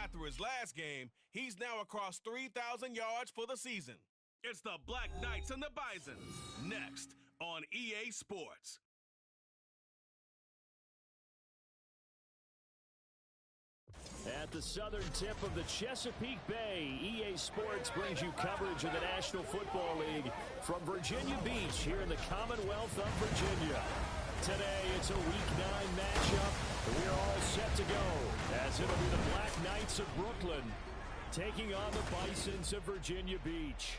After his last game, he's now across 3,000 yards for the season. It's the Black Knights and the Bisons, next on EA Sports. At the southern tip of the Chesapeake Bay, EA Sports brings you coverage of the National Football League from Virginia Beach here in the Commonwealth of Virginia. Today, it's a Week 9 matchup. We're all set to go, as it'll be the Black Knights of Brooklyn taking on the Bisons of Virginia Beach.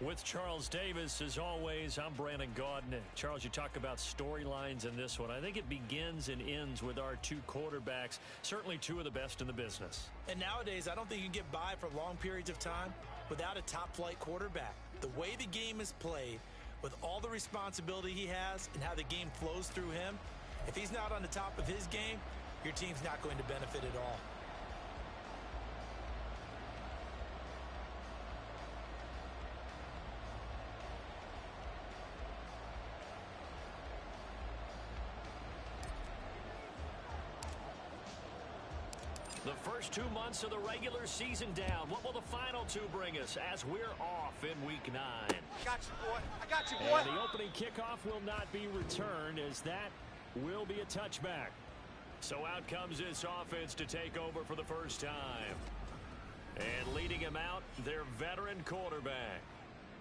With Charles Davis, as always, I'm Brandon Gaudin. Charles, you talk about storylines in this one. I think it begins and ends with our two quarterbacks, certainly two of the best in the business. And nowadays, I don't think you can get by for long periods of time without a top-flight quarterback. The way the game is played, with all the responsibility he has and how the game flows through him, if he's not on the top of his game, your team's not going to benefit at all. The first 2 months of the regular season down. What will the final two bring us as we're off in Week 9? I got you, boy. I got you, boy. And the opening kickoff will not be returned, as that will be a touchback. So out comes this offense to take over for the first time. And leading him out, their veteran quarterback.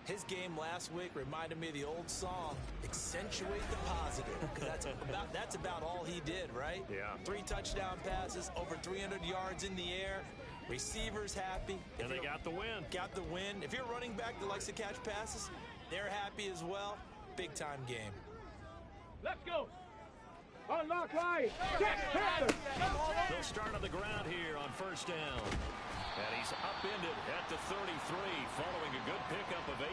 His game last week reminded me of the old song, Accentuate the Positive. Because that's about all he did, right? Yeah. 3 touchdown passes, over 300 yards in the air. Receivers happy. And they got the win. Got the win. If you're a running back that likes to catch passes, they're happy as well. Big-time game. Let's go. Unlock line. Check, Panther. They'll start on the ground here on first down. And he's upended at the 33, following a good pickup of 8.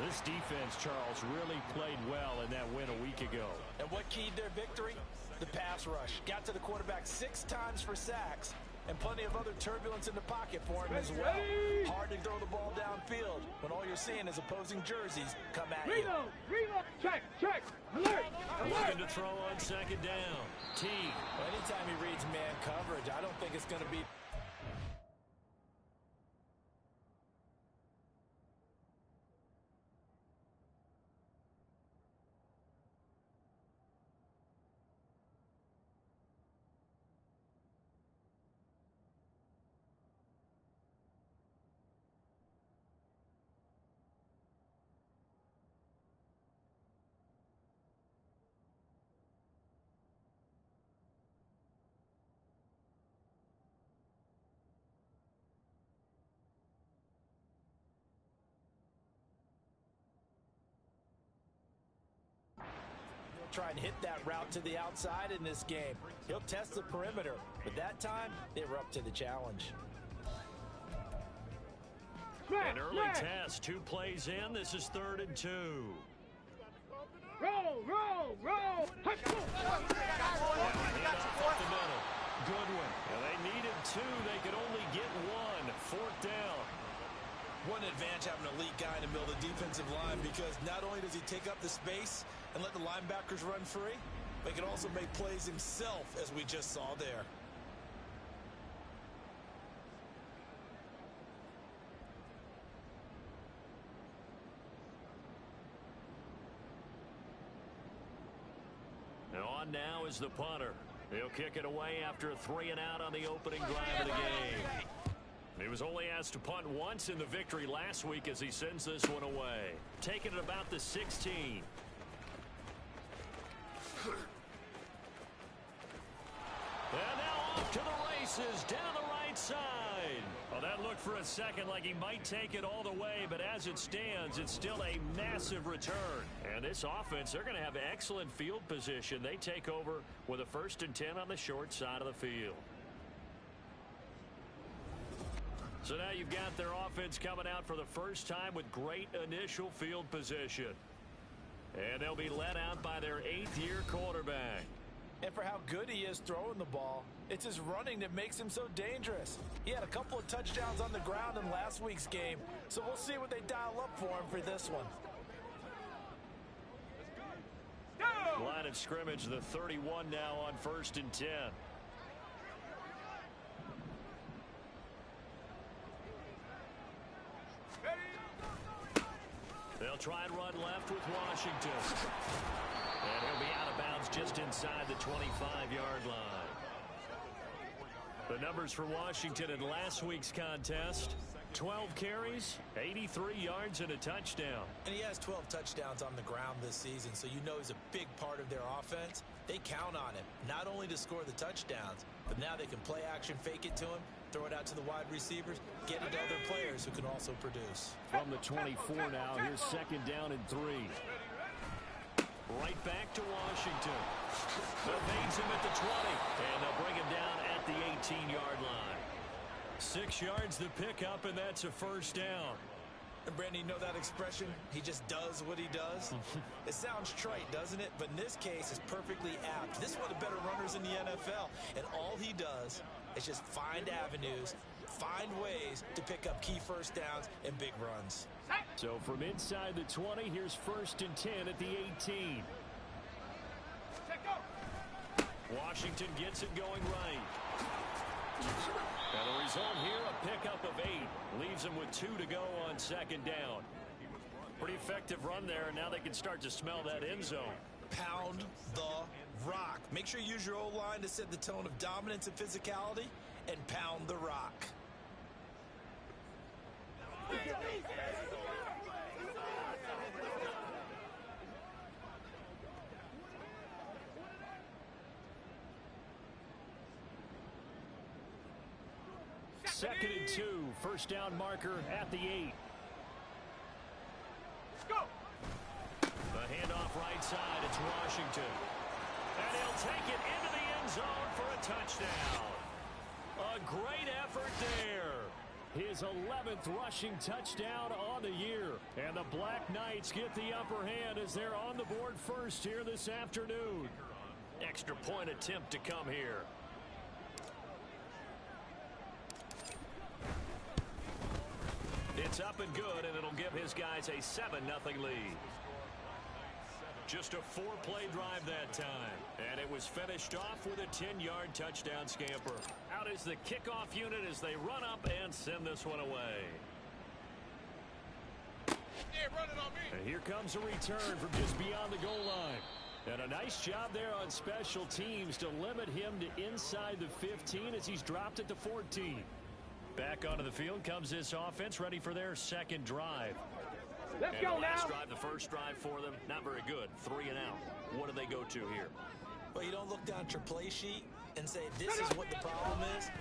This defense, Charles, really played well in that win a week ago. And what keyed their victory? The pass rush. Got to the quarterback 6 times for sacks, and plenty of other turbulence in the pocket for him as well. Hard to throw the ball downfield when all you're seeing is opposing jerseys come at you. Reload. Check. Alert. Looking to throw on second down. T. Well, anytime he reads man coverage, I don't think it's going to be... Try and hit that route to the outside in this game. He'll test the perimeter, but that time they were up to the challenge. An early test, 2 plays in. This is 3rd and 2. Roll. Up the middle. Goodwin. And they needed 2. They could only get 1. 4th down. What an advantage having an elite guy in the middle of the defensive line, because not only does he take up the space and let the linebackers run free, but he can also make plays himself, as we just saw there. And on now is the punter. He'll kick it away after a 3 and out on the opening drive of the game. He was only asked to punt once in the victory last week as he sends this one away. Taking it about the 16. And now off to the races, down the right side. Well, that looked for a second like he might take it all the way, but as it stands, it's still a massive return. And this offense, they're going to have excellent field position. They take over with a 1st and 10 on the short side of the field. So now you've got their offense coming out for the first time with great initial field position. And they'll be led out by their 8th-year quarterback. And for how good he is throwing the ball, it's his running that makes him so dangerous. He had a couple of touchdowns on the ground in last week's game, so we'll see what they dial up for him for this one. Line of scrimmage, the 31 now on 1st and 10. They'll try and run left with Washington. And he'll be out of bounds just inside the 25-yard line. The numbers for Washington in last week's contest: 12 carries, 83 yards, and a touchdown. And he has 12 touchdowns on the ground this season, so you know he's a big part of their offense. They count on him, not only to score the touchdowns, but now they can play action, fake it to him, throw it out to the wide receivers, get it to other players who can also produce. From the 24 now, here's second down and 3. Right back to Washington. Evades him at the 20, and they'll bring him down at the 18-yard line. 6 yards the pickup, and that's a first down. And Brandon, you know that expression? He just does what he does? It sounds trite, doesn't it? But in this case, it's perfectly apt. This is one of the better runners in the NFL. And all he does is just find avenues, find ways to pick up key first downs and big runs. So from inside the 20, here's first and 10 at the 18. Washington gets it going right. And the result here, a pickup of 8. Leaves them with 2 to go on second down. Pretty effective run there, and now they can start to smell that end zone. Pound the rock. Make sure you use your O-line to set the tone of dominance and physicality, and pound the rock. Second and 2, first down marker at the 8. Let's go. The handoff right side, it's Washington. And he'll take it into the end zone for a touchdown. A great effort there. His 11th rushing touchdown on the year. And the Black Knights get the upper hand as they're on the board first here this afternoon. Extra point attempt to come here. It's up and good, and it'll give his guys a 7-0 lead. Just a 4-play drive that time, and it was finished off with a 10-yard touchdown scamper. Out is the kickoff unit as they run up and send this one away. Yeah, run it on me. And here comes a return from just beyond the goal line. And a nice job there on special teams to limit him to inside the 15 as he's dropped it to 14. Back onto the field comes this offense, ready for their second drive. Let's and go the last now. drive, the first drive for them, not very good. 3 and out. What do they go to here? Well, you don't look down at your play sheet and say, this is what the problem is.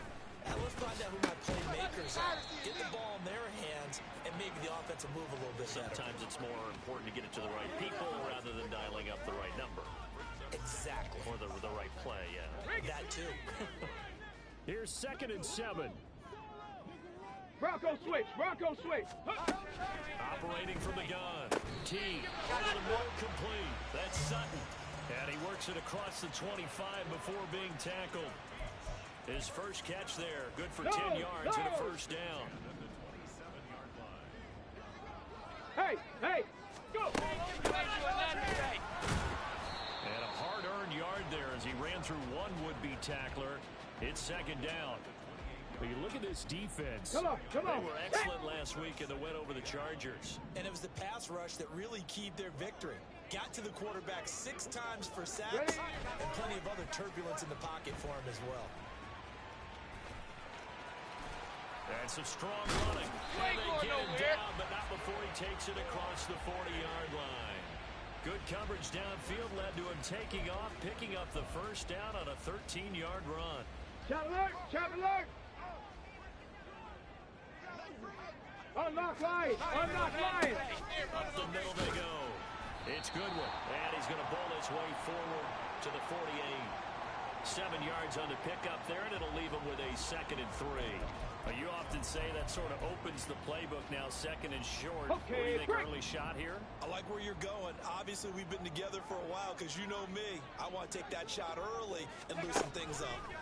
Now let's find out who my playmakers are. Get the ball in their hands, and maybe the offense will move a little bit better. Sometimes it's more important to get it to the right people rather than dialing up the right number. Exactly. Or the right play, yeah. That too. Here's second and 7. Bronco switch. Bronco switch. Operating from the gun. T. Over the middle, complete. That's Sutton. And he works it across the 25 before being tackled. His first catch there. Good for 10 yards and a first down. Hey, hey, go. And a hard-earned yard there as he ran through one would-be tackler. It's second down. But you look at this defense. Come on, come on. They were excellent last week in the win over the Chargers. And it was the pass rush that really keyed their victory. Got to the quarterback 6 times for sacks and plenty of other turbulence in the pocket for him as well. And some strong running. And they get him down, but not before he takes it across the 40-yard line. Good coverage downfield led to him taking off, picking up the first down on a 13-yard run. Shot alert, shot alert. Unlock line, unlock line. Up the middle they go. It's Goodwin, and he's going to bowl his way forward to the 48. 7 yards on the pickup there, and it'll leave him with a second and 3. You often say that sort of opens the playbook now, second and short. Okay, what do you think, quick. early shot here? I like where you're going. Obviously, we've been together for a while because you know me. I want to take that shot early and loosen things up.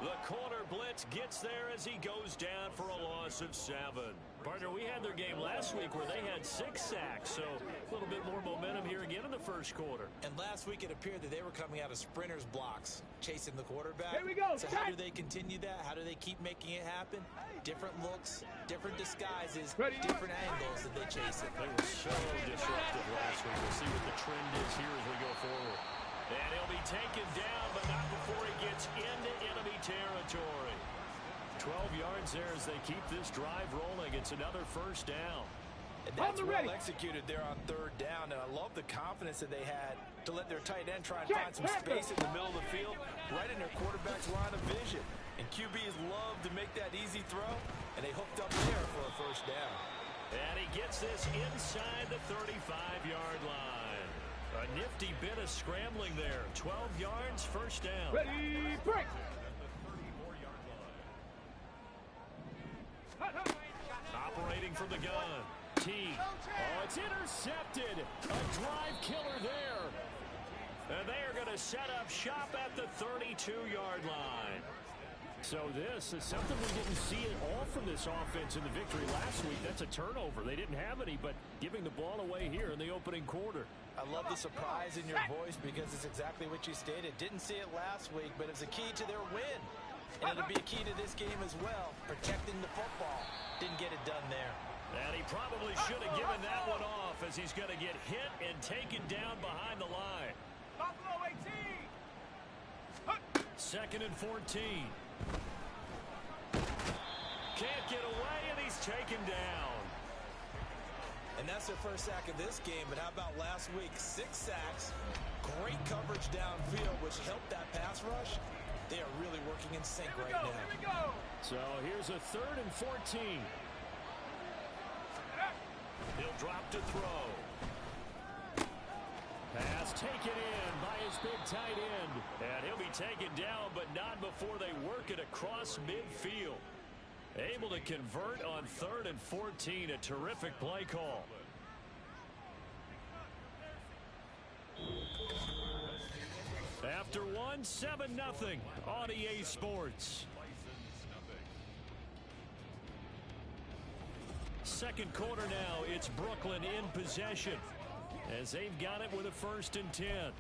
The corner blitz gets there as he goes down for a loss of 7. Partner, we had their game last week where they had 6 sacks, so a little bit more momentum here again in the first quarter. And last week it appeared that they were coming out of sprinters blocks, chasing the quarterback. Here we go. So how do they continue that? How do they keep making it happen? Different looks, different disguises, different angles that they chase it. They were so disruptive last week. We'll see what the trend is here as we go forward. And he'll be taken down, but not before he gets into enemy territory. 12 yards there as they keep this drive rolling. It's another first down. And that's well executed there on 3rd down, and I love the confidence that they had to let their tight end try and find some space in the middle of the field, right in their quarterback's line of vision. And QBs love to make that easy throw, and they hooked up there for a first down. And he gets this inside the 35-yard line. A nifty bit of scrambling there. 12 yards, first down. Ready, break. Operating from the gun. Teague. Oh, it's intercepted. A drive killer there. And they are going to set up shop at the 32-yard line. So this is something we didn't see at all from this offense in the victory last week. That's a turnover. They didn't have any, but giving the ball away here in the opening quarter. I love the surprise in your voice because it's exactly what you stated. Didn't see it last week, but it's a key to their win. And it'll be a key to this game as well, protecting the football. Didn't get it done there. And he probably should have given that one off as he's going to get hit and taken down behind the line. Buffalo 18. 2nd and 14. Can't get away, and he's taken down. And that's their first sack of this game, but how about last week? 6 sacks, great coverage downfield, which helped that pass rush. They are really working in sync right now. Here we go. So here's a 3rd and 14. He'll drop to throw. Pass taken in by his big tight end. And he'll be taken down, but not before they work it across midfield. Able to convert on 3rd and 14. A terrific play call. After one, 7-0 on EA Sports. Second quarter now, it's Brooklyn in possession as they've got it with a 1st and 10.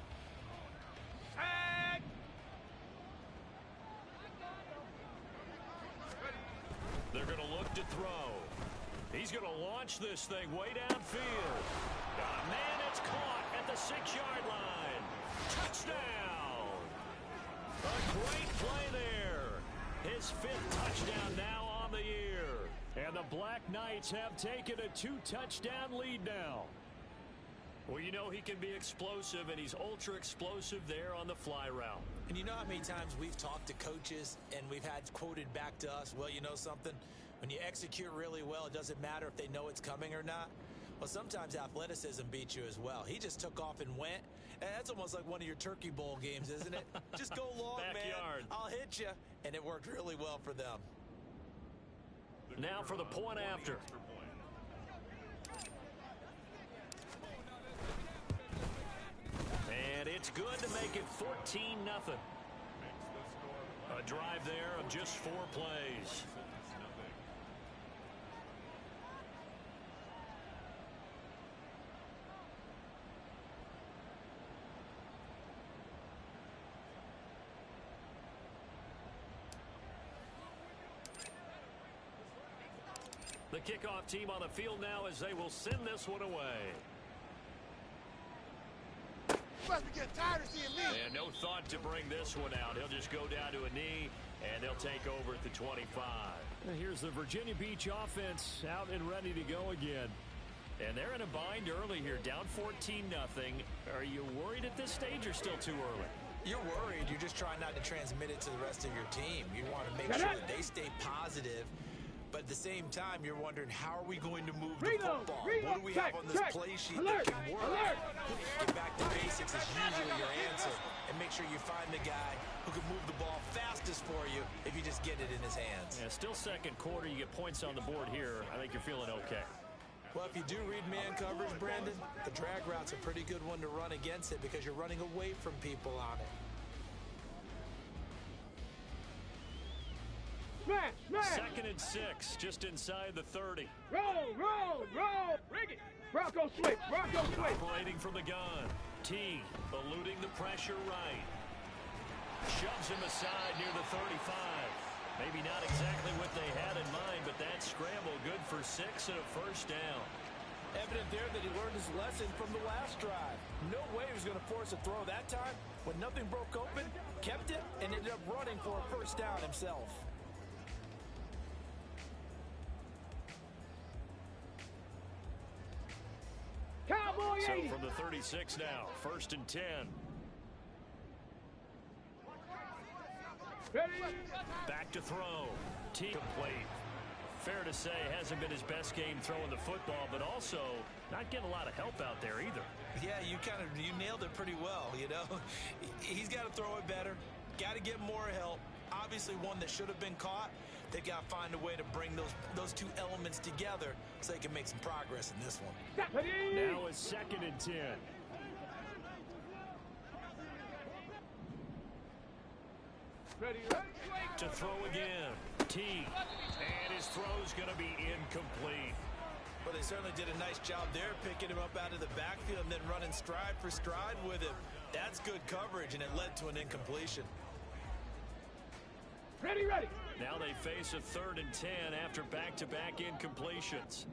They're going to look to throw. He's going to launch this thing way downfield. Man, it's caught at the 6-yard line. Touchdown! A great play there. His 5th touchdown now on the year. And the Black Knights have taken a 2-touchdown lead now. Well, you know he can be explosive, and he's ultra-explosive there on the fly route. And you know how many times we've talked to coaches and we've had quoted back to us, well, you know something? When you execute really well, it doesn't matter if they know it's coming or not. Well, sometimes athleticism beats you as well. He just took off and went. And that's almost like one of your Turkey Bowl games, isn't it? Just go long, Backyard. man. I'll hit you. And it worked really well for them. Now for the point after. And it's good to make it 14-0. A drive there of just 4 plays. The kickoff team on the field now as they will send this one away. You must be getting tired of seeing me. And no thought to bring this one out. He'll just go down to a knee, and they'll take over at the 25. And here's the Virginia Beach offense out and ready to go again. And they're in a bind early here, down 14-0. Are you worried at this stage or still too early? You're worried. You're just trying not to transmit it to the rest of your team. You want to make sure that they stay positive. But at the same time, you're wondering, how are we going to move the football? What do we have on this play sheet that can work? Get back to basics is usually your answer. And make sure you find the guy who can move the ball fastest for you if you just get it in his hands. Yeah, still second quarter. You get points on the board here. I think you're feeling okay. Well, if you do read man coverage, Brandon, the drag route's a pretty good one to run against it because you're running away from people on it. Smash, smash. 2nd and 6, just inside the 30. Roll, roll, roll. Rig it. Bronco switch, Bronco switch. Operating from the gun. Teague eluding the pressure right. Shoves him aside near the 35. Maybe not exactly what they had in mind, but that scramble good for 6 and a first down. Evident there that he learned his lesson from the last drive. No way he was going to force a throw that time. When nothing broke open, kept it, and ended up running for a first down himself. Cowboy 80. So from the 36 now, 1st and 10. Ready. Back to throw. Teague complete. Fair to say, hasn't been his best game throwing the football, but also not getting a lot of help out there either. Yeah, you nailed it pretty well, you know. He's got to throw it better. Got to get more help. Obviously one that should have been caught. They've got to find a way to bring those two elements together so they can make some progress in this one. Now it's 2nd and 10. Ready. To throw again. Teague. And his throw's going to be incomplete. Well, they certainly did a nice job there, picking him up out of the backfield and then running stride for stride with him. That's good coverage, and it led to an incompletion. Ready, ready. Now they face a 3rd and 10 after back-to-back incompletions.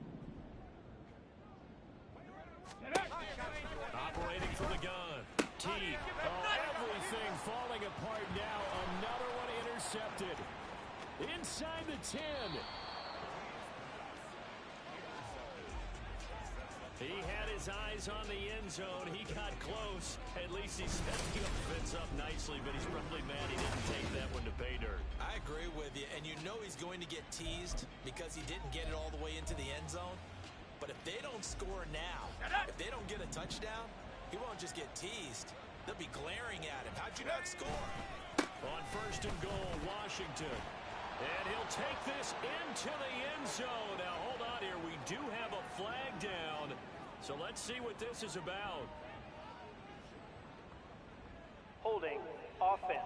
Operating from the gun. Teague. Oh, everything falling apart now. Another one intercepted. Inside the 10. He had his eyes on the end zone. He got close. At least he set the offense up nicely, but he's probably mad he didn't take that one to pay dirt. I agree with you, and you know he's going to get teased because he didn't get it all the way into the end zone. But if they don't score now, if they don't get a touchdown, he won't just get teased. They'll be glaring at him. How'd you not score? On 1st and goal, Washington. And he'll take this into the end zone. Now, hold on here. We do have a flag down. So let's see what this is about. Holding offense.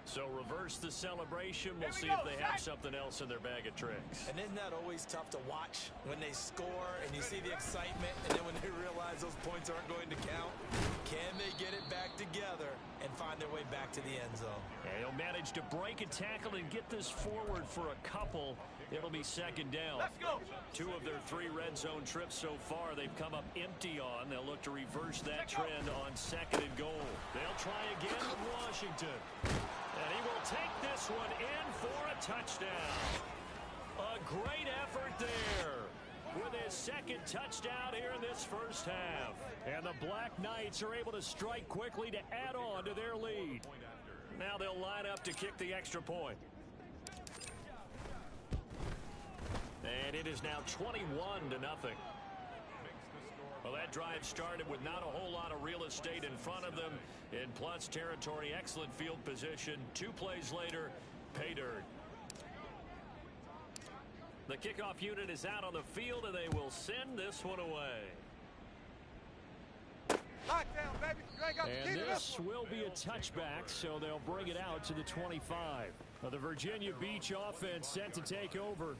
So reverse the celebration. We'll see if they have something else in their bag of tricks. And isn't that always tough to watch when they score and you see the excitement, and then when they realize those points aren't going to count? Can they get it back together and find their way back to the end zone? And he'll manage to break a tackle and get this forward for a couple. It'll be 2nd down. Let's go. 2 of their 3 red zone trips so far they've come up empty on. They'll look to reverse that trend on 2nd and goal. They'll try again with Washington. And he will take this one in for a touchdown. A great effort there with his 2nd touchdown here in this first half. And the Black Knights are able to strike quickly to add on to their lead. Now they'll line up to kick the extra point. And it is now 21-0. Well, that drive started with not a whole lot of real estate in front of them. In plus territory, excellent field position. 2 plays later, pay dirt. The kickoff unit is out on the field, and they will send this one away. Lockdown, baby. You ain't got the key And to this will be a touchback, so they'll bring it out to the 25. Now, the Virginia Beach offense set to take over.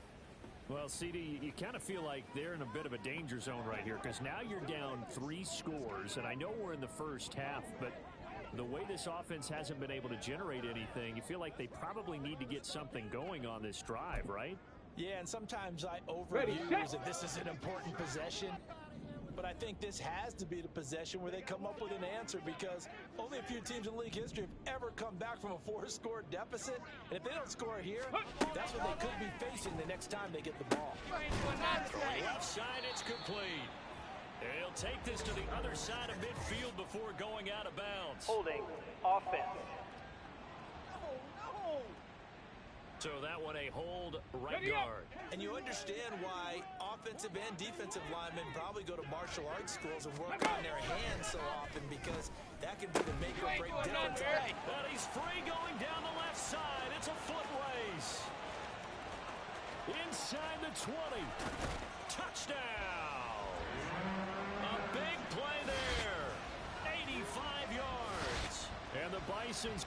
Well, CD, you kind of feel like they're in a bit of a danger zone right here because now you're down 3 scores, and I know we're in the first half, but the way this offense hasn't been able to generate anything, you feel like they probably need to get something going on this drive, right? Yeah, and sometimes I overuse that this is an important possession. But I think this has to be the possession where they come up with an answer because only a few teams in league history have ever come back from a 4-score deficit. And if they don't score here, that's what they could be facing the next time they get the ball. Left side, it's complete. He'll take this to the other side of midfield before going out of bounds. Holding offense. So that one a hold right guard. And you understand why offensive and defensive linemen probably go to martial arts schools and work on their hands so often because that can be the make or break difference. But he's free going down the left side. It's a foot race. Inside the 20. Touchdown. A big play there. 85 yards. And the Bisons.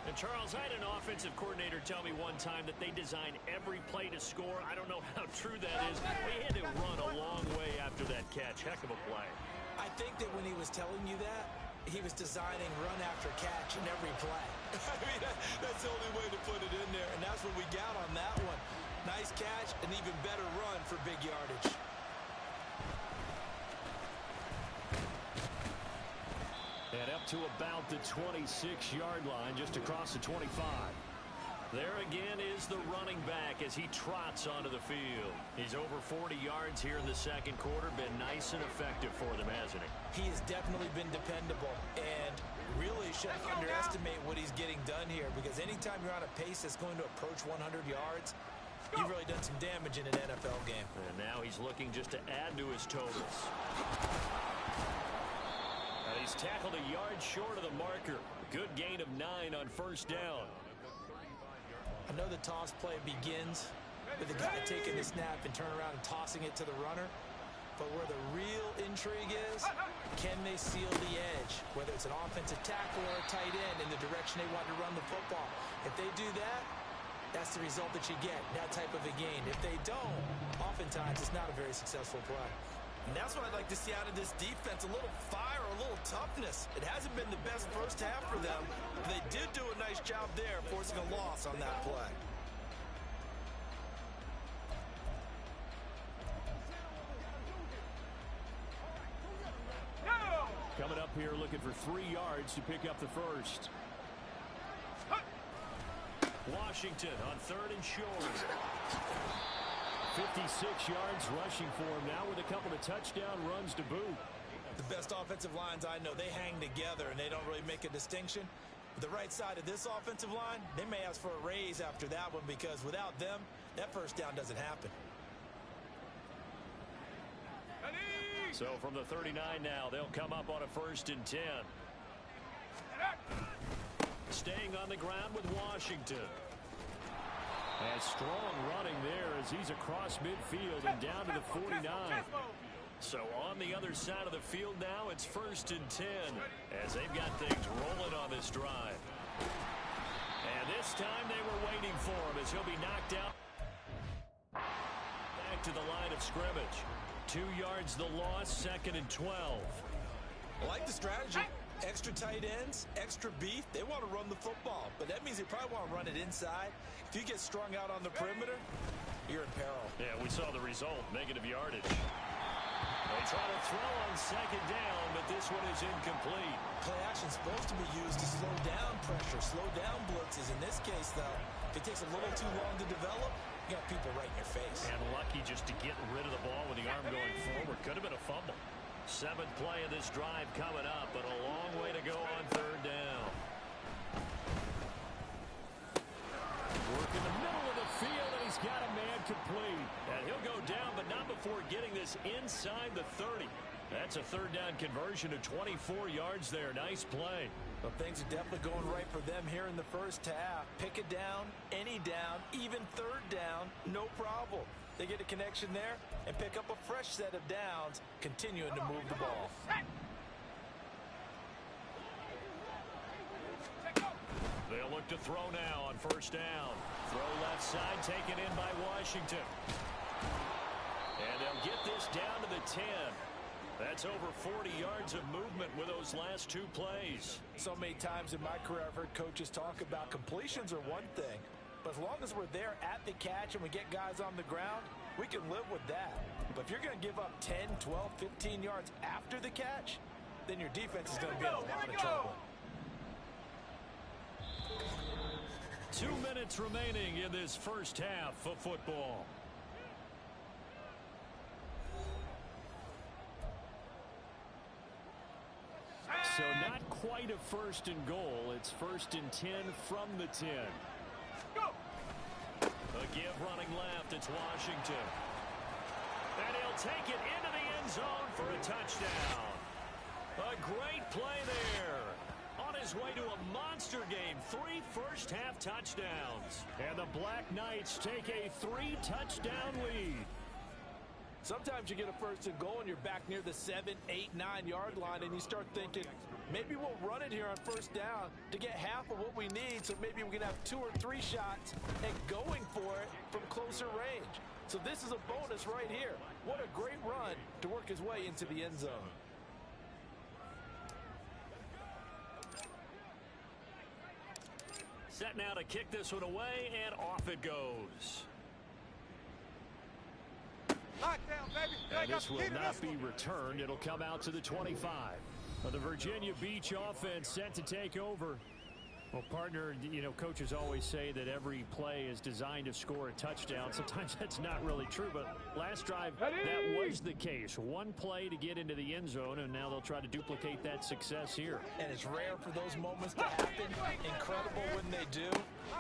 And Charles, I had an offensive coordinator tell me one time that they design every play to score. I don't know how true that is. They had to run a long way after that catch. Heck of a play. I think that when he was telling you that, he was designing run after catch in every play. I mean, that's the only way to put it in there, and that's what we got on that one. Nice catch, an even better run for big yardage. And up to about the 26-yard line, just across the 25. There again is the running back as he trots onto the field. He's over 40 yards here in the second quarter. Been nice and effective for them, hasn't he? He has definitely been dependable, and really shouldn't underestimate what he's getting done here, because anytime you're on a pace that's going to approach 100 yards, you've really done some damage in an NFL game. And now he's looking just to add to his totals. He's tackled a yard short of the marker. Good gain of 9 on first down. I know the toss play begins with the guy taking the snap and turning around and tossing it to the runner. But where the real intrigue is, can they seal the edge, whether it's an offensive tackle or a tight end, in the direction they want to run the football. If they do that, that's the result that you get, that type of a gain. If they don't, oftentimes it's not a very successful play. And that's what I'd like to see out of this defense, a little fire, a little toughness. It hasn't been the best first half for them, but they did do a nice job there, forcing a loss on that play. Coming up here looking for 3 yards to pick up the first. Washington on third and short. 56 yards rushing for him now with a couple of touchdown runs to boot. The best offensive lines I know, they hang together and they don't really make a distinction. The right side of this offensive line, they may ask for a raise after that one, because without them, that first down doesn't happen. So from the 39 now, they'll come up on a 1st and 10. Staying on the ground with Washington. And strong running there as he's across midfield and down to the 49. So on the other side of the field now, it's 1st and 10 as they've got things rolling on this drive. And this time they were waiting for him as he'll be knocked out. Back to the line of scrimmage. 2 yards the loss, 2nd and 12. I like the strategy. Extra tight ends, extra beef. They want to run the football, but that means they probably want to run it inside. If you get strung out on the perimeter, you're in peril. Yeah, we saw the result, negative yardage. They try to throw on 2nd down, but this one is incomplete. Play action's supposed to be used to slow down pressure, slow down blitzes. In this case, though, if it takes a little too long to develop, you got people right in your face. And lucky just to get rid of the ball with the arm going forward. Could have been a fumble. 7th play of this drive coming up, but a long way to go on 3rd down. Work in the middle of the field, and he's got a man complete. And he'll go down, but not before getting this inside the 30. That's a 3rd down conversion of 24 yards there. Nice play. Well, things are definitely going right for them here in the first half. Pick a down, any down, even 3rd down, no problem. They get a connection there and pick up a fresh set of downs, continuing to move the ball. They'll look to throw now on 1st down. Throw left side, taken in by Washington. And they'll get this down to the 10. That's over 40 yards of movement with those last 2 plays. So many times in my career I've heard coaches talk about completions are one thing, but as long as we're there at the catch and we get guys on the ground, we can live with that. But if you're going to give up 10, 12, 15 yards after the catch, then your defense is going to be in a lot of trouble. 2 minutes remaining in this first half of football. So not quite a 1st and goal. It's 1st and 10 from the 10. A give running left. It's Washington. And he'll take it into the end zone for a touchdown. A great play there. On his way to a monster game, 3 first-half touchdowns. And the Black Knights take a 3-touchdown lead. Sometimes you get a first and goal and you're back near the 7, 8, 9-yard line and you start thinking, maybe we'll run it here on first down to get half of what we need, so maybe we can have 2 or 3 shots and going for it from closer range. So this is a bonus right here. What a great run to work his way into the end zone. Set now to kick this one away, and off it goes. Lockdown, baby. And this will not be returned. It'll come out to the 25. The Virginia Beach offense set to take over. Well, partner, you know, coaches always say that every play is designed to score a touchdown. Sometimes that's not really true, but last drive, that was the case. One play to get into the end zone, and now they'll try to duplicate that success here. And it's rare for those moments to happen. Incredible when they do.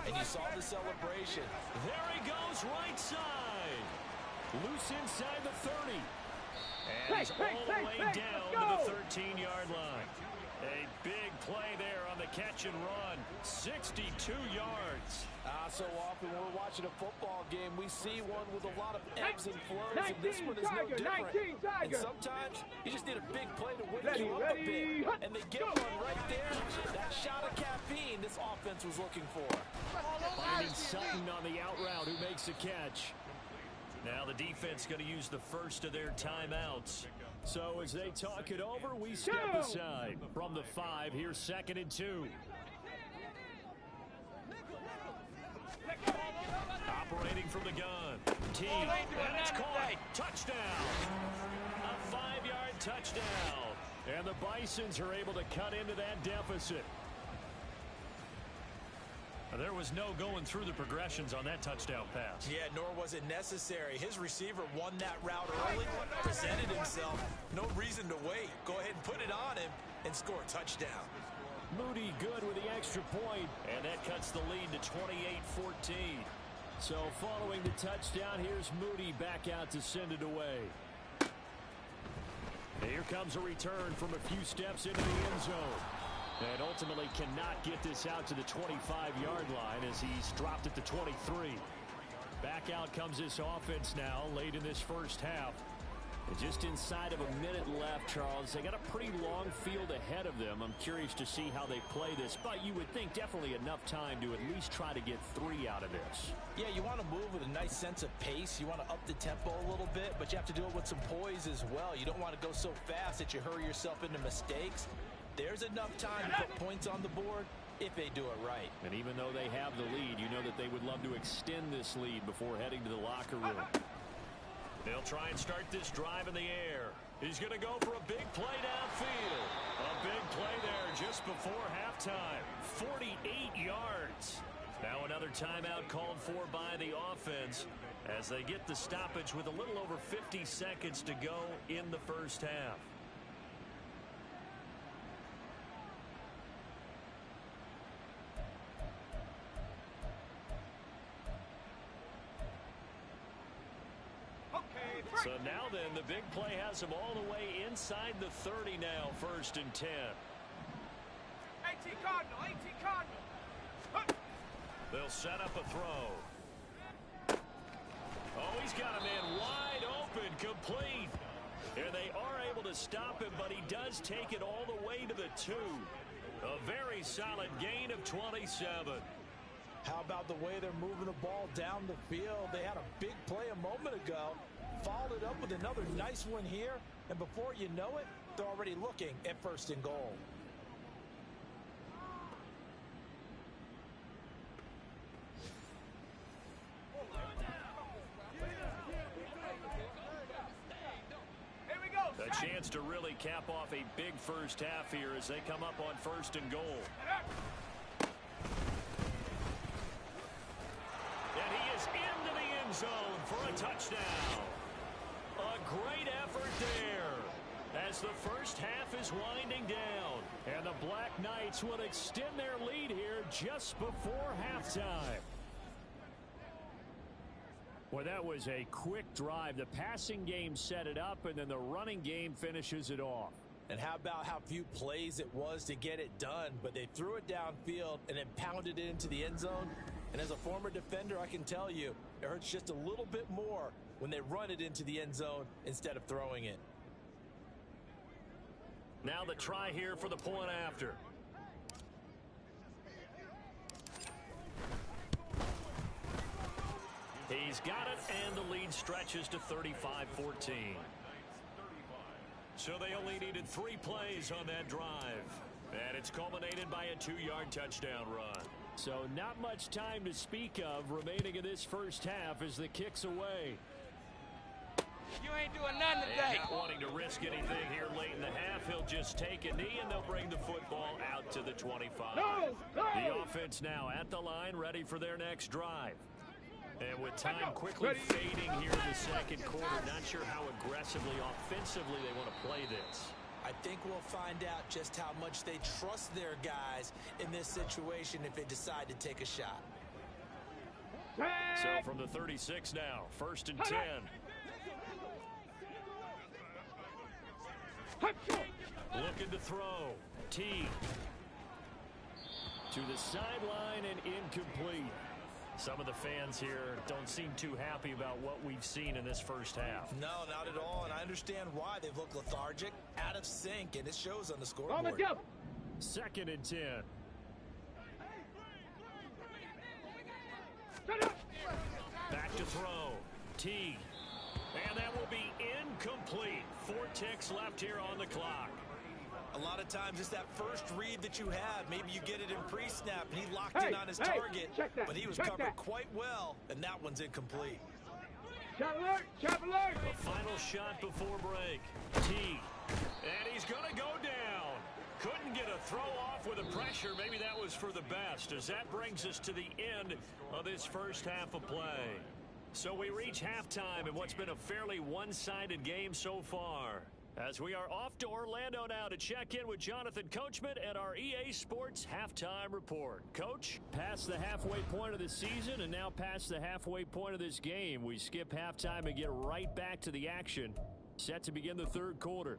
And you saw the celebration. There he goes, right side. Loose inside the 30. And he's all the way down to the 13-yard line. A big play there on the catch and run. 62 yards. So often when we're watching a football game, we see one with a lot of ebbs and flows, and this one is no different. And sometimes you just need a big play to wake you up a bit. And they get one right there. That shot of caffeine this offense was looking for. Finding Sutton on the out route, who makes the catch. Now the defense going to use the first of their timeouts. So as they talk it over, we step aside. From the 5, here's 2nd and 2. Operating from the gun. Team, and it's caught. Touchdown. A 5-yard touchdown. And the Bisons are able to cut into that deficit. There was no going through the progressions on that touchdown pass. Yeah, nor was it necessary. His receiver won that route early, presented himself. No reason to wait. Go ahead and put it on him and score a touchdown. Moody good with the extra point. And that cuts the lead to 28-14. So following the touchdown, here's Moody back out to send it away. Here comes a return from a few steps into the end zone. And ultimately cannot get this out to the 25-yard line as he's dropped at the 23. Back out comes this offense now late in this first half. And just inside of a minute left, Charles. They got a pretty long field ahead of them. I'm curious to see how they play this, but you would think definitely enough time to at least try to get 3 out of this. Yeah, you want to move with a nice sense of pace. You want to up the tempo a little bit, but you have to do it with some poise as well. You don't want to go so fast that you hurry yourself into mistakes. There's enough time to put points on the board if they do it right. And even though they have the lead, you know that they would love to extend this lead before heading to the locker room. They'll try and start this drive in the air. He's going to go for a big play downfield. A big play there just before halftime. 48 yards. Now another timeout called for by the offense as they get the stoppage with a little over 50 seconds to go in the first half. So now then, the big play has them all the way inside the 30 now, 1st and 10. 18 Cardinal, 18 Cardinal. They'll set up a throw. Oh, he's got a man wide open, complete. And they are able to stop him, but he does take it all the way to the 2. A very solid gain of 27. How about the way they're moving the ball down the field? They had a big play a moment ago. Followed it up with another nice one here. And before you know it, they're already looking at 1st and goal. Here we go. A chance to really cap off a big first half here as they come up on 1st and goal. And he is into the end zone for a touchdown. A great effort there as the first half is winding down. And the Black Knights will extend their lead here just before halftime. Well, that was a quick drive. The passing game set it up, and then the running game finishes it off. And how about how few plays it was to get it done, but they threw it downfield and then pounded it into the end zone. And as a former defender, I can tell you, it hurts just a little bit more when they run it into the end zone instead of throwing it. Now the try here for the point after. He's got it, and the lead stretches to 35-14. So they only needed 3 plays on that drive. And it's culminated by a 2-yard touchdown run. So not much time to speak of remaining in this first half as the kick's away. You ain't doing nothing today. Not wanting to risk anything here late in the half, he'll just take a knee, and they'll bring the football out to the 25. No. The offense now at the line, ready for their next drive. And with time quickly fading here in the second quarter, not sure how aggressively, offensively they want to play this. I think we'll find out just how much they trust their guys in this situation if they decide to take a shot. So from the 36 now, 1st and 10. Looking to throw. T. To the sideline and incomplete. Some of the fans here don't seem too happy about what we've seen in this first half. No, not at all, and I understand why. They've looked lethargic, out of sync, and it shows on the On scoreboard. the jump. 2nd and 10. Back to throw. T. And that will be incomplete. 4 ticks left here on the clock. A lot of times it's that first read that you have. Maybe you get it in pre-snap, and he locked in on his target, but he was covered quite well, and that one's incomplete. Chop alert, chop alert. The final shot before break. T. And he's going to go down. Couldn't get a throw off with the pressure. Maybe that was for the best, as that brings us to the end of this first half of play. So we reach halftime in what's been a fairly one-sided game so far. As we are off to Orlando now to check in with Jonathan Coachman at our EA Sports Halftime Report. Coach? Past the halfway point of the season and now past the halfway point of this game. We skip halftime and get right back to the action. Set to begin the 3rd quarter.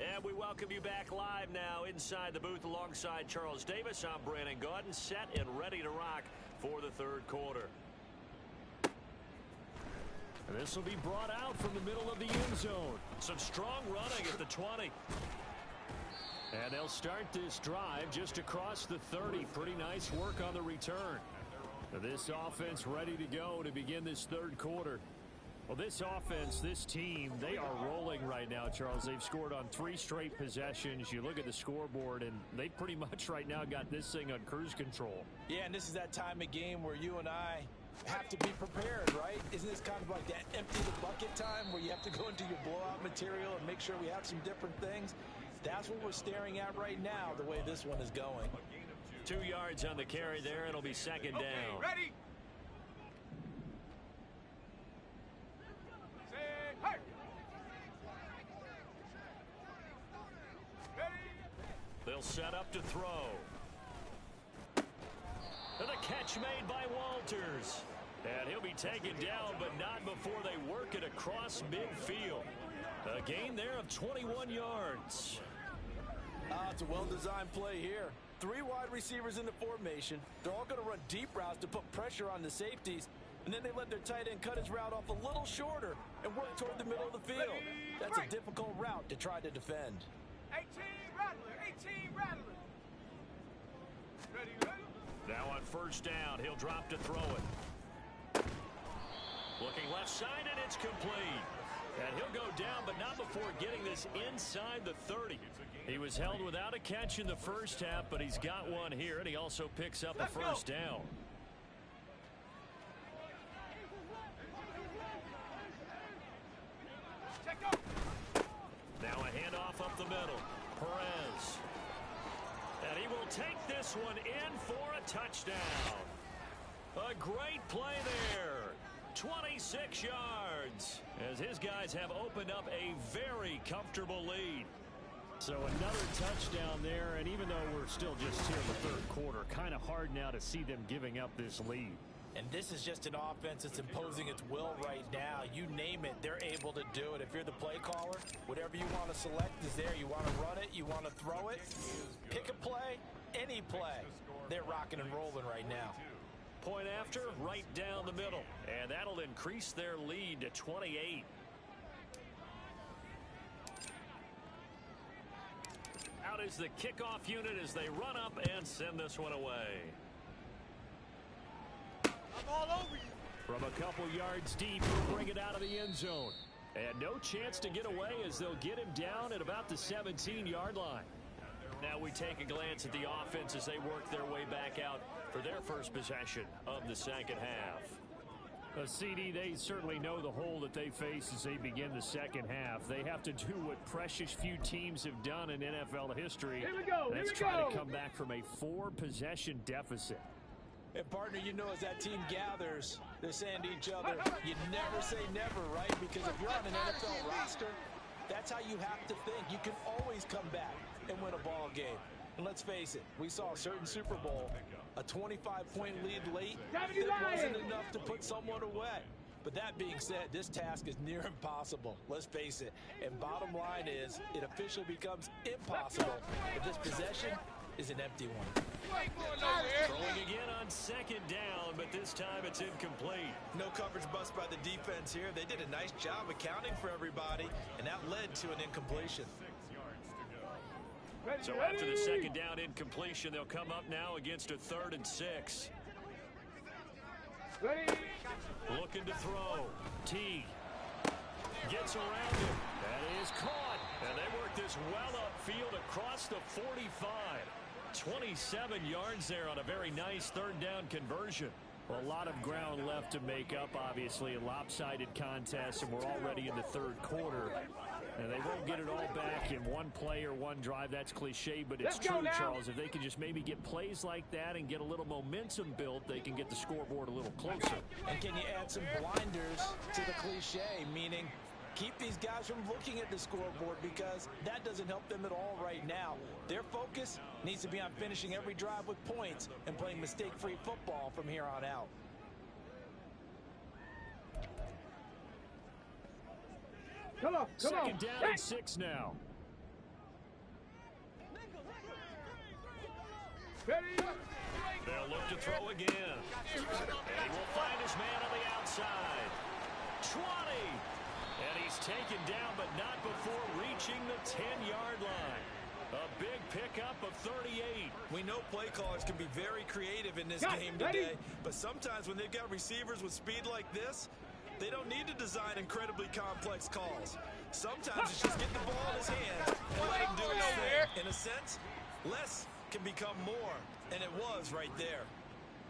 And we welcome you back live now inside the booth alongside Charles Davis. I'm Brandon Gaudin, set and ready to rock for the 3rd quarter. And this will be brought out from the middle of the end zone. Some strong running at the 20. And they'll start this drive just across the 30. Pretty nice work on the return. This offense ready to go to begin this 3rd quarter. Well, this offense, this team, they are rolling right now, Charles. They've scored on 3 straight possessions. You look at the scoreboard, and they pretty much right now got this thing on cruise control. Yeah, and this is that time of game where you and I have to be prepared, right? Isn't this kind of like that empty the bucket time where you have to go into your blowout material and make sure we have some different things? That's what we're staring at right now, the way this one is going. 2 yards on the carry there. It'll be 2nd down. Ready? They'll set up to throw. And the catch made by Walters. And he'll be taken down, but not before they work it across midfield. A gain there of 21 yards. It's a well-designed play here. 3 wide receivers in the formation. They're all going to run deep routes to put pressure on the safeties. And then they let their tight end cut his route off a little shorter and work toward the middle of the field. That's a difficult route to try to defend. 18 Rattler, 18 Rattler. Ready, ready. Now on 1st down, he'll drop to throw it. Looking left side, and it's complete. And he'll go down, but not before getting this inside the 30. He was held without a catch in the first half, but he's got one here, and he also picks up a 1st down. Now a handoff up the middle. Perez. And he will take this one in for a touchdown. A great play there. 26 yards. As his guys have opened up a very comfortable lead. So another touchdown there, and even though we're still just here in the 3rd quarter, kind of hard now to see them giving up this lead. And this is just an offense that's imposing its will right now. You name it, they're able to do it. If you're the play caller, whatever you want to select is there. You want to run it, you want to throw it, pick a play, any play. They're rocking and rolling right now. Point after, right down the middle. And that'll increase their lead to 28. Out is the kickoff unit as they run up and send this one away. I'm all over you. From a couple yards deep, he'll bring it out of the end zone. And no chance to get away as they'll get him down at about the 17-yard line. Now we take a glance at the offense as they work their way back out for their first possession of the second half. CD, they certainly know the hole that they face as they begin the second half. They have to do what precious few teams have done in NFL history. Here we go. That's trying to come back from a 4-possession deficit. And, partner, you know, as that team gathers, they're saying to each other, you never say never, right? Because if you're on an NFL roster, that's how you have to think. You can always come back and win a ball game. And let's face it, we saw a certain Super Bowl, a 25-point lead late. It wasn't enough to put someone away. But that being said, this task is near impossible. Let's face it. And bottom line is, it officially becomes impossible if this possession is an empty one. Throwing again on second down, but this time it's incomplete. No coverage bust by the defense here. They did a nice job accounting for everybody, and that led to an incompletion. So after the second down incompletion, they'll come up now against a 3rd and 6. Looking to throw. T gets around him. That is caught. And they work this well upfield across the 45. 27 yards there on a very nice 3rd down conversion. Well, a lot of ground left to make up, obviously, a lopsided contest, and we're already in the 3rd quarter. And they won't get it all back in one play or one drive. That's cliche, but it's true, Charles. If they can just maybe get plays like that and get a little momentum built, they can get the scoreboard a little closer. And can you add some blinders to the cliche, meaning keep these guys from looking at the scoreboard, because that doesn't help them at all right now. Their focus needs to be on finishing every drive with points and playing mistake-free football from here on out. Come on. Second down and 6 now. They'll look to throw again. And he will find his man on the outside. 20. And he's taken down, but not before reaching the 10-yard line. A big pickup of 38. We know play callers can be very creative in this game today, but sometimes when they've got receivers with speed like this, they don't need to design incredibly complex calls. Sometimes it's just get the ball in his hands and let him do his thing. In a sense, less can become more, and it was right there.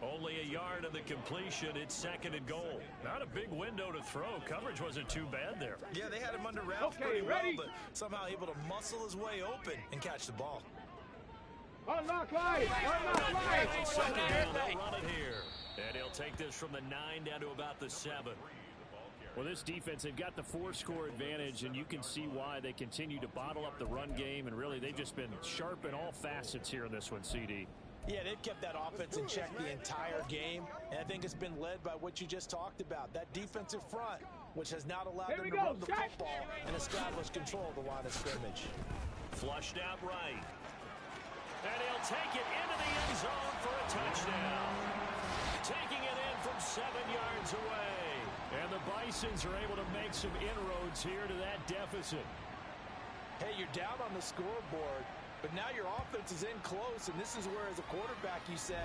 Only a yard of the completion. It's 2nd and goal. Not a big window to throw. Coverage wasn't too bad there. Yeah, they had him under wraps pretty well, but somehow able to muscle his way open and catch the ball. Unlock light! Unlock light! Second down, they'll run it here. And he'll take this from the 9 down to about the 7. Well, this defense, they've got the 4-score advantage, and you can see why they continue to bottle up the run game, and really they've just been sharp in all facets here in this one, CD. Yeah, they've kept that offense in check the entire game, and I think it's been led by what you just talked about, that defensive front, which has not allowed them to run the football and establish control of the line of scrimmage. Flushed out right. And he'll take it into the end zone for a touchdown. Taking it in from 7 yards away. And the Bisons are able to make some inroads here to that deficit. Hey, you're down on the scoreboard, but now your offense is in close, and this is where, as a quarterback, you say,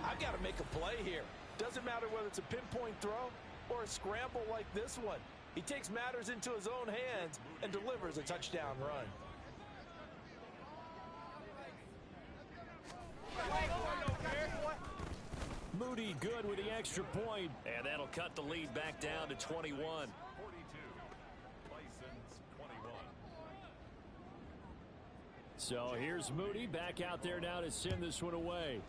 I've got to make a play here. Doesn't matter whether it's a pinpoint throw or a scramble like this one. He takes matters into his own hands and delivers a touchdown run. Moody good with the extra point. And that'll cut the lead back down to 21. 42. Bisons 21. So here's Moody back out there now to send this one away.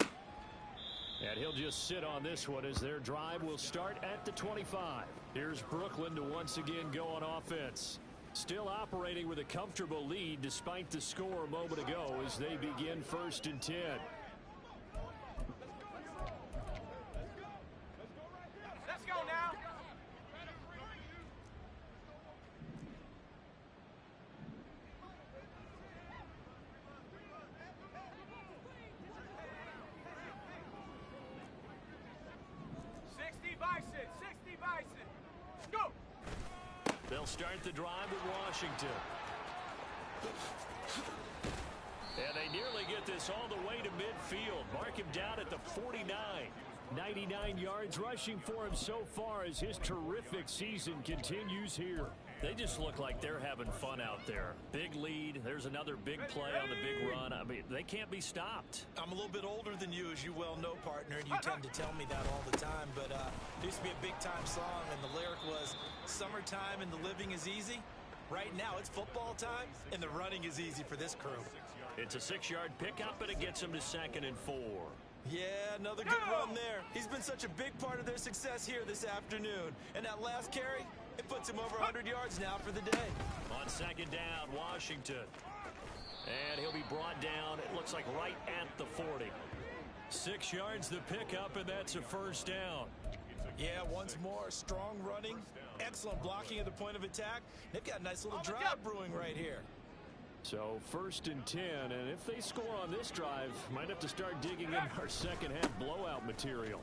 And he'll just sit on this one as their drive will start at the 25. Here's Brooklyn to once again go on offense. Still operating with a comfortable lead despite the score a moment ago as they begin 1st and 10. They'll start the drive with Washington. And they nearly get this all the way to midfield. Mark him down at the 49. 99 yards rushing for him so far as his terrific season continues here. They just look like they're having fun out there. Big lead. There's another big play on the big run. I mean, they can't be stopped. I'm a little bit older than you, as you well know, partner, and you tend to tell me that all the time. But it used to be a big-time song, and the lyric was, "Summertime and the living is easy." Right now, it's football time, and the running is easy for this crew. It's a 6-yard pickup, and it gets them to 2nd and 4. Yeah, another good run there. He's been such a big part of their success here this afternoon. And that last carry, it puts him over 100 yards now for the day. On 2nd down, Washington. And he'll be brought down, it looks like right at the 40. 6 yards the pickup, and that's a 1st down. Yeah, once more, strong running, excellent blocking at the point of attack. They've got a nice little drive brewing right here. So 1st and 10, and if they score on this drive, might have to start digging in our second half blowout material.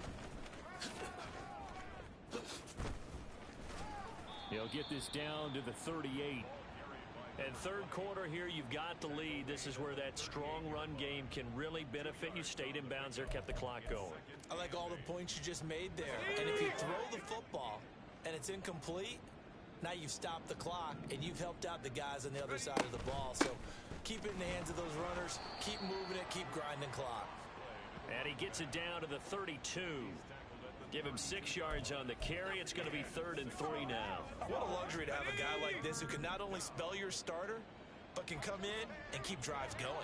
He'll get this down to the 38. And 3rd quarter here, you've got the lead. This is where that strong run game can really benefit you. Stayed in bounds there, kept the clock going. I like all the points you just made there. And if you throw the football and it's incomplete, now you've stopped the clock, and you've helped out the guys on the other side of the ball. So keep it in the hands of those runners. Keep moving it. Keep grinding clock. And he gets it down to the 32. Give him 6 yards on the carry. It's going to be 3rd and 3 now. What a luxury to have a guy like this who can not only spell your starter, but can come in and keep drives going.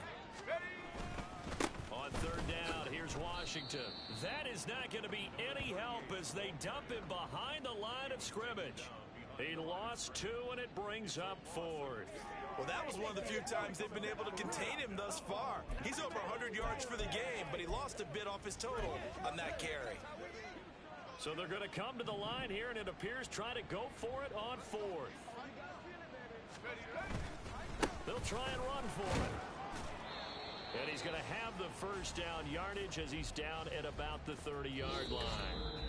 On 3rd down, here's Washington. That is not going to be any help as they dump him behind the line of scrimmage. He lost 2, and it brings up 4th. Well, that was one of the few times they've been able to contain him thus far. He's over 100 yards for the game, but he lost a bit off his total on that carry. So they're going to come to the line here, and it appears try to go for it on 4th. They'll try and run for it. And he's going to have the 1st down yardage as he's down at about the 30-yard line.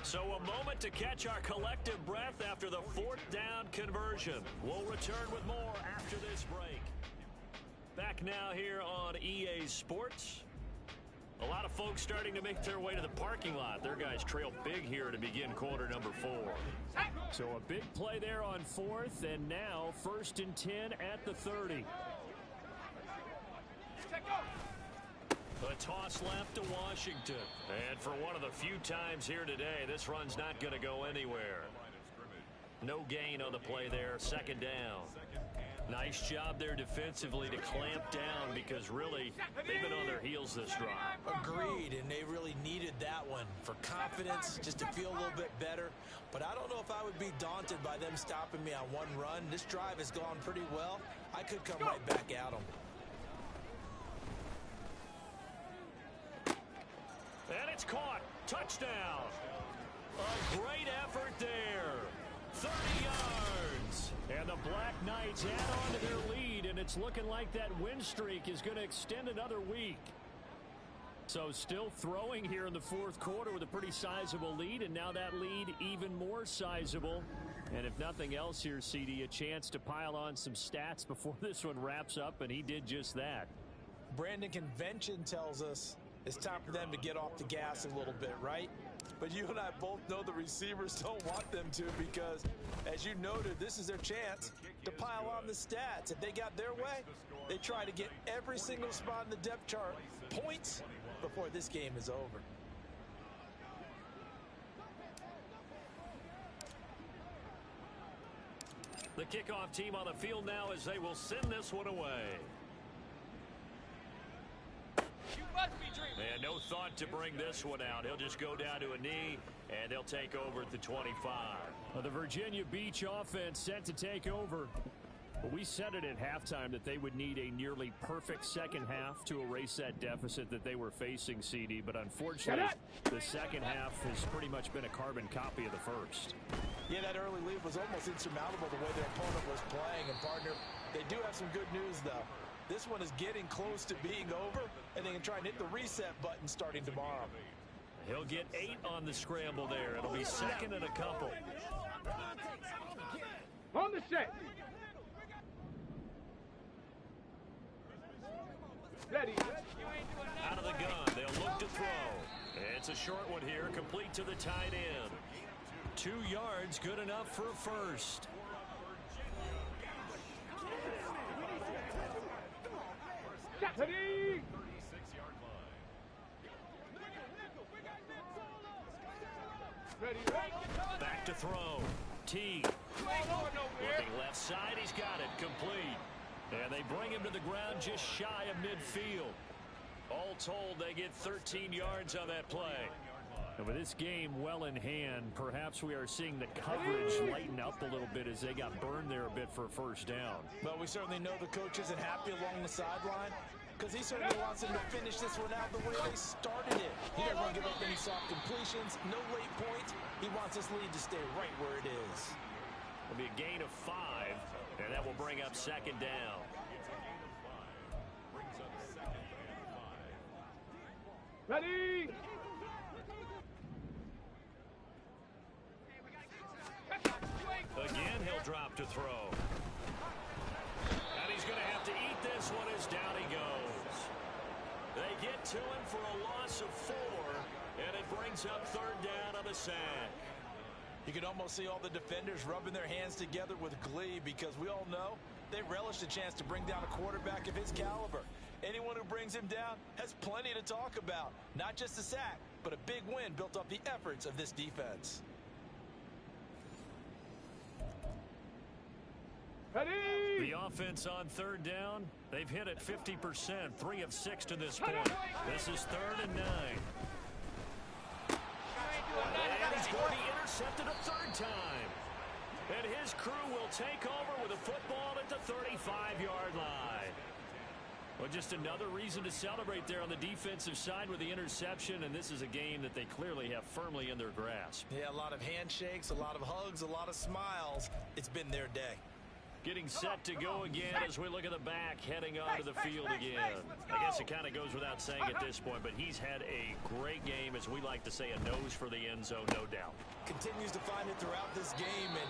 So a moment to catch our collective breath after the 4th down conversion. We'll return with more after this break. Back now here on EA Sports. A lot of folks starting to make their way to the parking lot. Their guys trail big here to begin quarter number 4. So a big play there on 4th, and now 1st and 10 at the 30. A toss left to Washington. And for one of the few times here today, this run's not going to go anywhere. No gain on the play there. 2nd down. Nice job there defensively to clamp down because really they've been on their heels this drive. Agreed, and they really needed that one for confidence, just to feel a little bit better. But I don't know if I would be daunted by them stopping me on one run. This drive has gone pretty well. I could come right back at them. And it's caught. Touchdown. A great effort there. 30 yards. And the Black Knights add on to their lead, and it's looking like that win streak is going to extend another week. So still throwing here in the 4th quarter with a pretty sizable lead, and now that lead even more sizable. And if nothing else here, CD, a chance to pile on some stats before this one wraps up, and he did just that. Brandon, convention tells us it's time for them to get off the gas a little bit, right? But you and I both know the receivers don't want them to because, as you noted, this is their chance to pile on the stats. If they got their way, they try to get every single spot in the depth chart points before this game is over. The kickoff team on the field now as they will send this one away. And no thought to bring this one out. He'll just go down to a knee, and they'll take over at the 25. Well, the Virginia Beach offense set to take over. But we said it at halftime that they would need a nearly perfect second half to erase that deficit that they were facing, CD. But unfortunately, the second half has pretty much been a carbon copy of the first. Yeah, that early lead was almost insurmountable the way their opponent was playing. And, partner, they do have some good news, though. This one is getting close to being over, and they can try and hit the reset button starting tomorrow. He'll get 8 on the scramble there. It'll be 2nd and a couple. the set. Ready. Out of the gun, they'll look to throw. It's a short one here, complete to the tight end. 2 yards, good enough for first. Ready. Ready. Back to throw. T. Looking left side, he's got it, complete. And they bring him to the ground just shy of midfield. All told, they get 13 yards on that play. And with this game well in hand, perhaps we are seeing the coverage lighten up a little bit as they got burned there a bit for a first down. Well, we certainly know the coach isn't happy along the sideline because he certainly wants them to finish this one out the way they started it. He doesn't want to give up any soft completions, no late points. He wants this lead to stay right where it is. It'll be a gain of 5, and that will bring up second down. Ready. Again, he'll drop to throw. And he's going to have to eat this one as down he goes. They get to him for a loss of 4, and it brings up third down on the sack. You can almost see all the defenders rubbing their hands together with glee because we all know they relish the chance to bring down a quarterback of his caliber. Anyone who brings him down has plenty to talk about. Not just a sack, but a big win built off the efforts of this defense. Ready. The offense on third down, they've hit it 50%, 3 of 6 to this point. This is 3rd and 9. And he's going to be intercepted a 3rd time. And his crew will take over with a football at the 35-yard line. Well, just another reason to celebrate there on the defensive side with the interception, and this is a game that they clearly have firmly in their grasp. Yeah, a lot of handshakes, a lot of hugs, a lot of smiles. It's been their day. Getting set to go again as we look at the back, heading onto the field again. I guess it kind of goes without saying at this point, but he's had a great game, as we like to say, a nose for the end zone, no doubt. Continues to find it throughout this game, and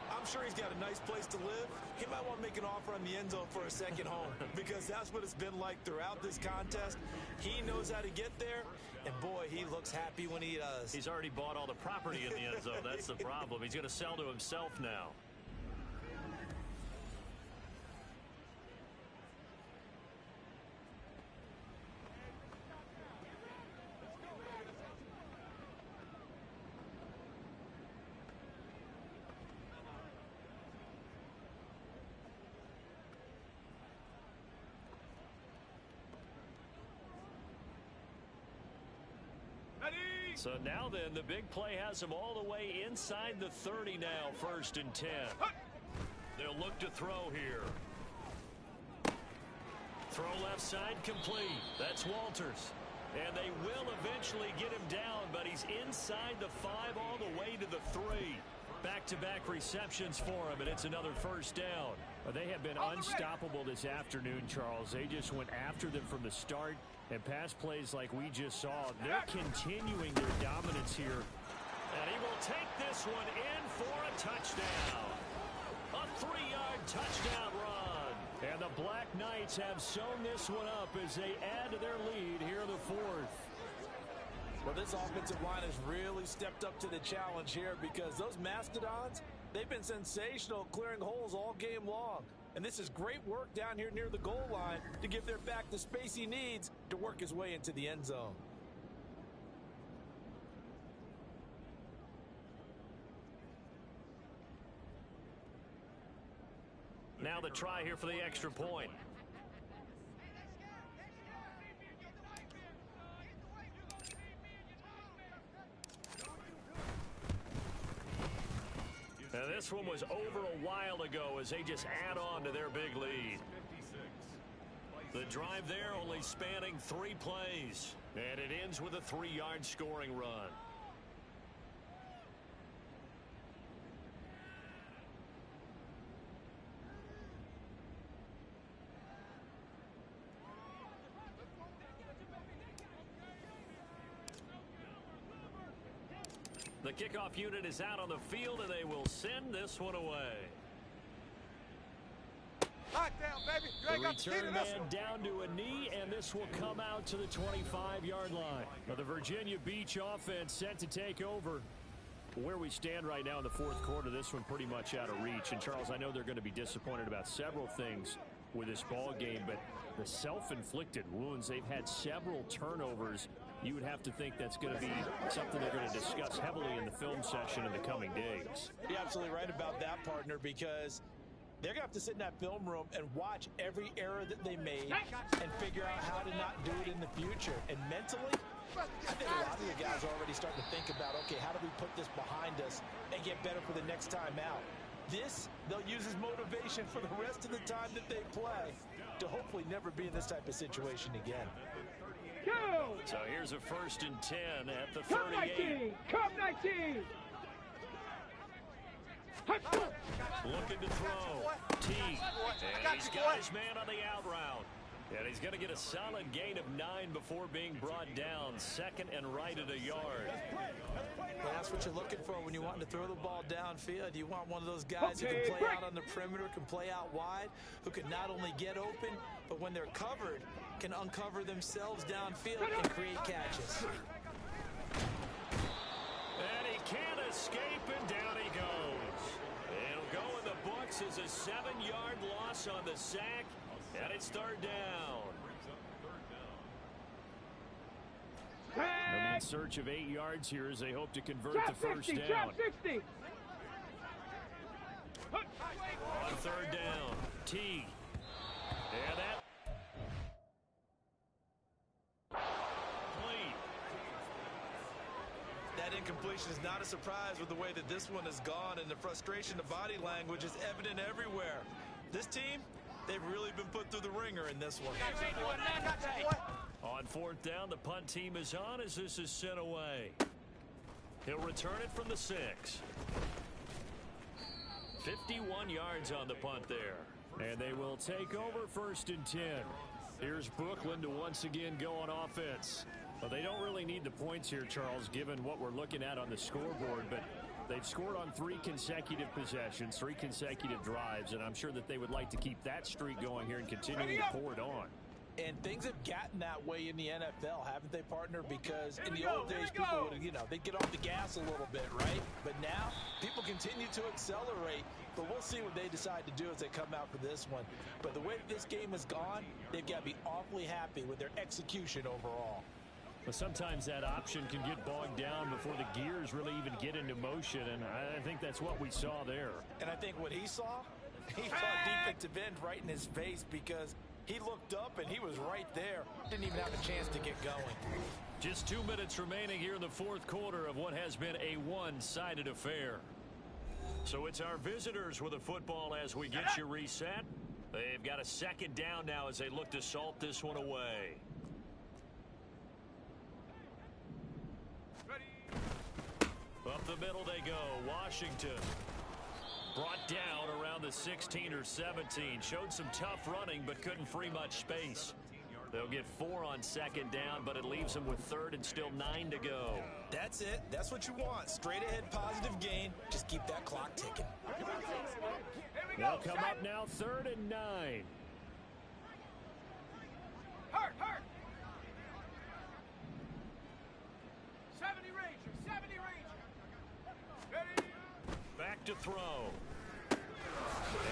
I'm sure he's got a nice place to live. He might want to make an offer on the end zone for a second home because that's what it's been like throughout this contest. He knows how to get there, and boy, he looks happy when he does. He's already bought all the property in the end zone. That's the problem. He's going to sell to himself now. So now then, the big play has him all the way inside the 30 now, 1st and 10. They'll look to throw here. Throw left side complete. That's Walters. And they will eventually get him down, but he's inside the 5 all the way to the 3. Back-to-back receptions for him, and it's another 1st down. Well, they have been unstoppable this afternoon, Charles. They just went after them from the start, and pass plays like we just saw. They're continuing their dominance here. And he will take this one in for a touchdown. A 3-yard touchdown run. And the Black Knights have sewn this one up as they add to their lead here in the 4th. Well, this offensive line has really stepped up to the challenge here because those Mastodons, they've been sensational clearing holes all game long. And this is great work down here near the goal line to give their back the space he needs to work his way into the end zone. Now the try here for the extra point. And this one was over a while ago as they just add on to their big lead. The drive there only spanning 3 plays. And it ends with a 3-yard scoring run. The kickoff unit is out on the field, and they will send this one away. Lockdown, baby. You The ain't got the key to return this man one. down to a knee, and this will come out to the 25-yard line. Now the Virginia Beach offense set to take over. Where we stand right now in the fourth quarter, this one pretty much out of reach. And, Charles, I know they're going to be disappointed about several things with this ball game, but the self-inflicted wounds, they've had several turnovers. You would have to think that's going to be something they're going to discuss heavily in the film session in the coming days. You're absolutely right about that, partner, because they're going to have to sit in that film room and watch every error that they made and figure out how to not do it in the future. And mentally, I think a lot of the guys are already starting to think about, okay, how do we put this behind us and get better for the next time out? This, they'll use as motivation for the rest of the time that they play to hopefully never be in this type of situation again. Go! So here's a 1st and 10 at the Come 38. 19! Come 19! Looking to throw. T. And he's got his man on the out route. And he's going to get a solid gain of 9 before being brought down. 2nd and right at a yard. Well, that's what you're looking for when you want to throw the ball downfield. You want one of those guys who can play out on the perimeter, can play out wide, who can not only get open, but when they're covered, can uncover themselves downfield and create catches. And he can't escape, and down he goes. It'll go in the books as a 7-yard loss on the sack, and it's 3rd down. They'll be in search of 8 yards here as they hope to convert the first down. Drop 60! On 3rd down, T. And that complete. That incompletion is not a surprise with the way that this one has gone, and the frustration, the body language is evident everywhere. This team, they've really been put through the ringer in this one. On 4th down, the punt team is on as this is sent away. He'll return it from the 6. 51 yards on the punt there. And they will take over 1st and 10. Here's Brooklyn to once again go on offense. Well, they don't really need the points here, Charles, given what we're looking at on the scoreboard, but they've scored on 3 consecutive possessions, 3 consecutive drives, and I'm sure that they would like to keep that streak going here and continue to pour it on. And things have gotten that way in the NFL, haven't they, partner? Because in the old days, people would, they'd get off the gas a little bit, right? But now, people continue to accelerate. But we'll see what they decide to do as they come out for this one. But the way that this game has gone, they've got to be awfully happy with their execution overall. But sometimes that option can get bogged down before the gears really even get into motion, and I think that's what we saw there. And I think what he saw defensive end right in his face, because he looked up and he was right there. Didn't even have a chance to get going. Just 2 minutes remaining here in the fourth quarter of what has been a one-sided affair. So it's our visitors with the football as we get you reset. They've got a 2nd down now as they look to salt this one away. Up the middle they go. Washington brought down around the 16 or 17. Showed some tough running, but couldn't free much space. They'll get 4 on 2nd down, but it leaves them with 3rd and still 9 to go. That's it. That's what you want. Straight ahead positive gain. Just keep that clock ticking. They'll come up now 3rd and 9. Hurt! 70 Ranger! Ready? Back to throw.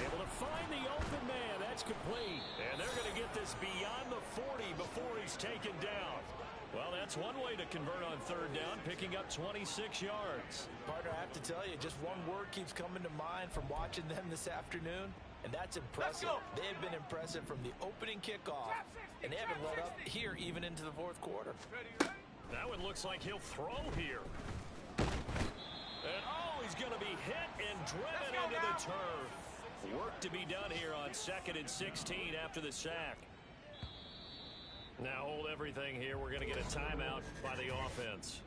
Able to find the open man. That's complete. And they're going to get this beyond the 40 before he's taken down. Well, that's one way to convert on 3rd down, picking up 26 yards. Partner, I have to tell you, just one word keeps coming to mind from watching them this afternoon, and that's impressive. They have been impressive from the opening kickoff, and they haven't let up here even into the fourth quarter. That one looks like he'll throw here. And, he's going to be hit and driven into the turf. Work to be done here on 2nd and 16 after the sack. Now hold everything here. We're going to get a timeout by the offense.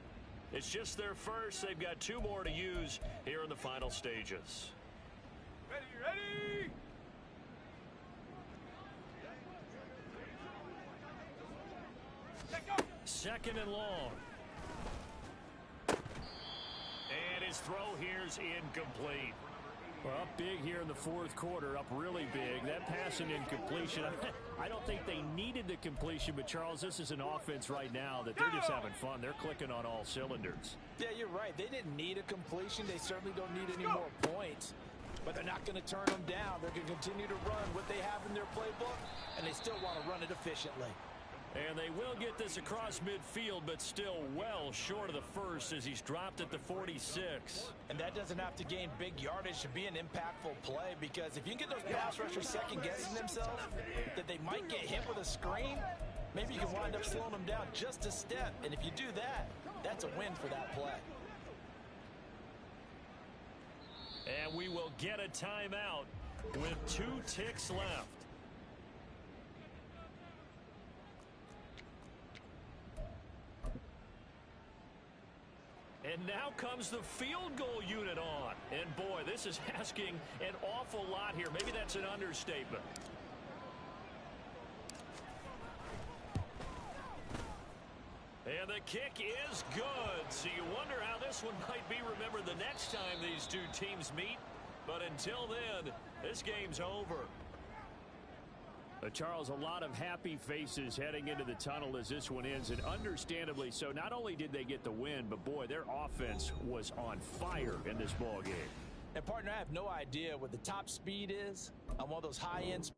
It's just their first. They've got 2 more to use here in the final stages. Ready! 2nd and long. And his throw here's incomplete. Well, up big here in the fourth quarter, up really big. That pass and incompletion, I don't think they needed the completion, but Charles, this is an offense right now that they're just having fun. They're clicking on all cylinders. Yeah, you're right. They didn't need a completion. They certainly don't need any more points. But they're not going to turn them down. They're going to continue to run what they have in their playbook, and they still want to run it efficiently. And they will get this across midfield, but still well short of the first as he's dropped at the 46. And that doesn't have to gain big yardage to be an impactful play, because if you can get those pass rushers second-guessing themselves, that they might get hit with a screen, maybe you can wind up slowing them down just a step. And if you do that, that's a win for that play. And we will get a timeout with 2 ticks left. And now comes the field goal unit on. And boy, this is asking an awful lot here. Maybe that's an understatement. And the kick is good. So you wonder how this one might be remembered the next time these two teams meet. But until then, this game's over. Charles, a lot of happy faces heading into the tunnel as this one ends, and understandably so. Not only did they get the win, but boy, their offense was on fire in this ball game. And partner, I have no idea what the top speed is on one of those high-end